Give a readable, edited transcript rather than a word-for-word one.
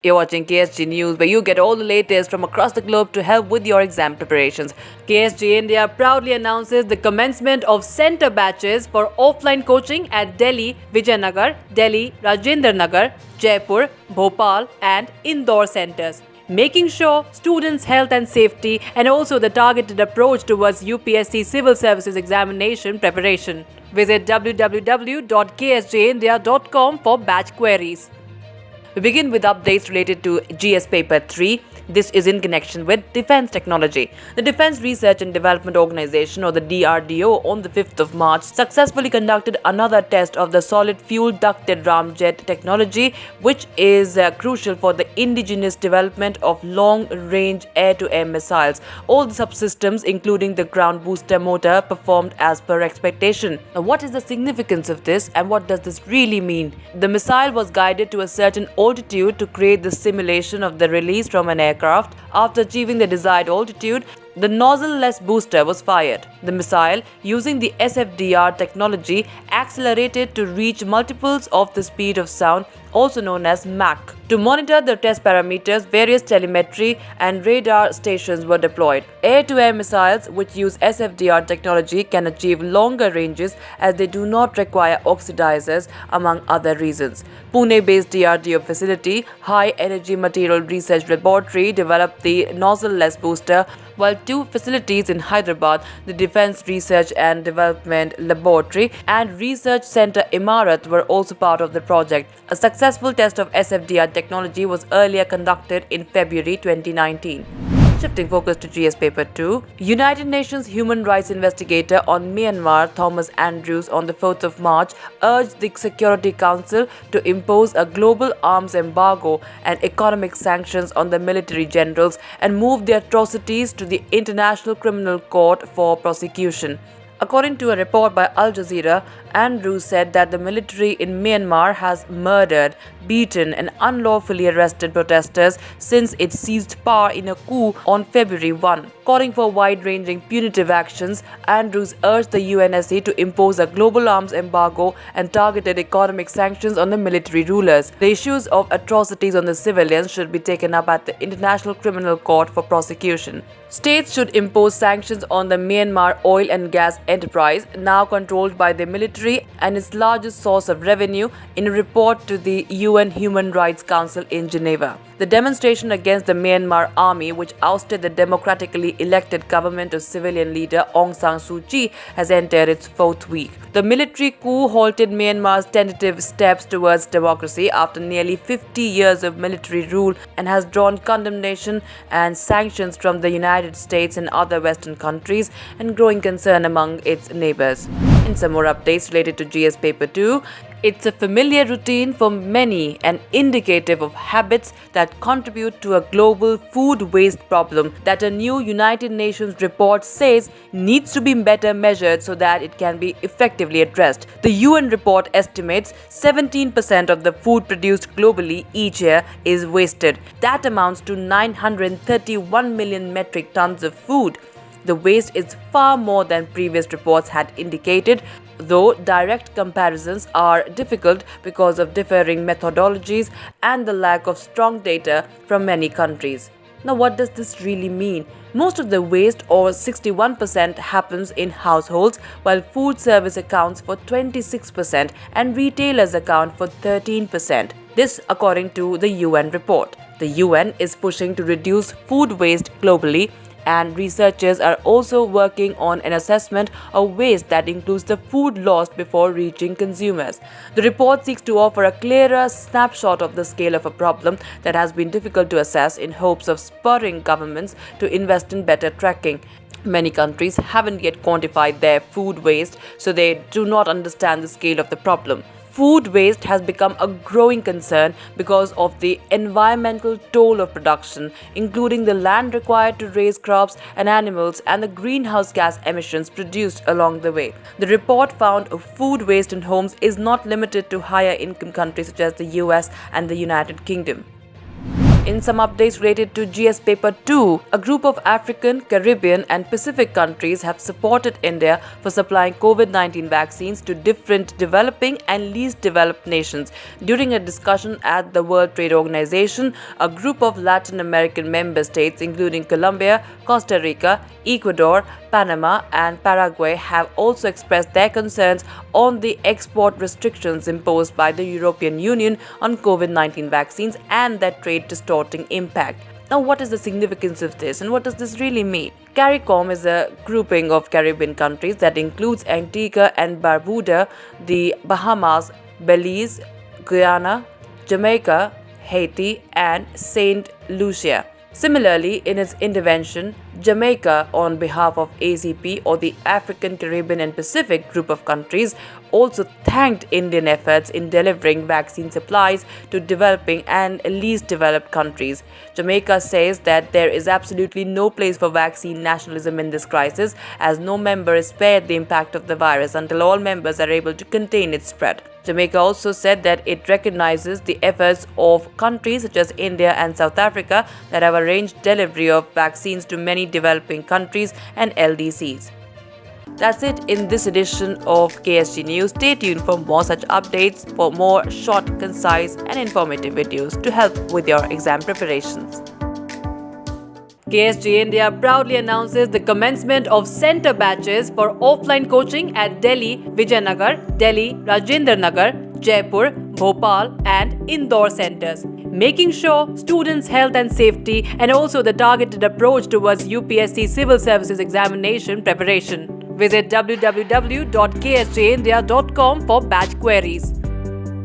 You're watching KSG News, where you get all the latest from across the globe to help with your exam preparations. KSG India proudly announces the commencement of center batches for offline coaching at Delhi, Vijayanagar, Delhi, Rajendra Nagar, Jaipur, Bhopal, and Indore centers, making sure students' health and safety and also the targeted approach towards UPSC Civil Services Examination preparation. Visit www.ksgindia.com for batch queries. We begin with updates related to GS Paper 3. This is in connection with defense technology. The Defense Research and Development Organization, or the DRDO, on the 5th of March successfully conducted another test of the solid fuel ducted ramjet technology, which is crucial for the indigenous development of long-range air-to-air missiles. All the subsystems, including the ground booster motor, performed as per expectation. Now, what is the significance of this and what does this really mean? The missile was guided to a certain altitude to create the simulation of the release from an aircraft. After achieving the desired altitude, the nozzle-less booster was fired. The missile, using the SFDR technology, accelerated to reach multiples of the speed of sound, also known as Mach. To monitor the test parameters, various telemetry and radar stations were deployed. Air-to-air missiles, which use SFDR technology, can achieve longer ranges as they do not require oxidizers, among other reasons. Pune-based DRDO facility, High Energy Material Research Laboratory, developed the nozzle-less booster, while two facilities in Hyderabad, the Defense Research and Development Laboratory and Research Center Imarat, were also part of the project. A successful test of SFDR technology was earlier conducted in February 2019. Shifting focus to GS Paper 2, United Nations human rights investigator on Myanmar, Thomas Andrews, on the 4th of March, urged the Security Council to impose a global arms embargo and economic sanctions on the military generals and move the atrocities to the International Criminal Court for prosecution. According to a report by Al Jazeera, Andrews said that the military in Myanmar has murdered, beaten and unlawfully arrested protesters since it seized power in a coup on February 1. Calling for wide-ranging punitive actions, Andrews urged the UNSC to impose a global arms embargo and targeted economic sanctions on the military rulers. The issues of atrocities on the civilians should be taken up at the International Criminal Court for prosecution. States should impose sanctions on the Myanmar oil and gas enterprise, now controlled by the military and its largest source of revenue, in a report to the UN Human Rights Council in Geneva. The demonstration against the Myanmar army, which ousted the democratically elected government of civilian leader Aung San Suu Kyi, has entered its fourth week. The military coup halted Myanmar's tentative steps towards democracy after nearly 50 years of military rule and has drawn condemnation and sanctions from the United States and other Western countries and growing concern among its neighbors. In some more updates related to GS Paper 2, it's a familiar routine for many and indicative of habits that contribute to a global food waste problem that a new United Nations report says needs to be better measured so that it can be effectively addressed. The UN report estimates 17% of the food produced globally each year is wasted. That amounts to 931 million metric tons of food. The waste is far more than previous reports had indicated, though direct comparisons are difficult because of differing methodologies and the lack of strong data from many countries. Now, what does this really mean? Most of the waste, or 61%, happens in households, while food service accounts for 26% and retailers account for 13%. This according to the UN report. The UN is pushing to reduce food waste globally, and researchers are also working on an assessment of waste that includes the food lost before reaching consumers. The report seeks to offer a clearer snapshot of the scale of a problem that has been difficult to assess in hopes of spurring governments to invest in better tracking. Many countries haven't yet quantified their food waste, so they do not understand the scale of the problem. Food waste has become a growing concern because of the environmental toll of production, including the land required to raise crops and animals and the greenhouse gas emissions produced along the way. The report found food waste in homes is not limited to higher income countries such as the US and the United Kingdom. In some updates related to GS Paper 2, a group of African, Caribbean and Pacific countries have supported India for supplying COVID-19 vaccines to different developing and least developed nations. During a discussion at the World Trade Organization, a group of Latin American member states including Colombia, Costa Rica, Ecuador, Panama and Paraguay have also expressed their concerns on the export restrictions imposed by the European Union on COVID-19 vaccines and their trade distorting impact. Now, what is the significance of this and what does this really mean? CARICOM is a grouping of Caribbean countries that includes Antigua and Barbuda, the Bahamas, Belize, Guyana, Jamaica, Haiti and Saint Lucia. Similarly, in its intervention, Jamaica, on behalf of ACP or the African, Caribbean and Pacific group of countries, also thanked Indian efforts in delivering vaccine supplies to developing and least developed countries. Jamaica says that there is absolutely no place for vaccine nationalism in this crisis, as no member is spared the impact of the virus until all members are able to contain its spread. Jamaica also said that it recognizes the efforts of countries such as India and South Africa that have arranged delivery of vaccines to many developing countries and LDCs. That's it in this edition of KSG News. Stay tuned for more such updates, for more short, concise and informative videos to help with your exam preparations. KSG India proudly announces the commencement of center batches for offline coaching at Delhi, Vijayanagar, Delhi, Rajendra Nagar, Jaipur, Bhopal and Indore centers, making sure students' health and safety and also the targeted approach towards UPSC Civil Services Examination preparation. Visit www.ksgindia.com for batch queries.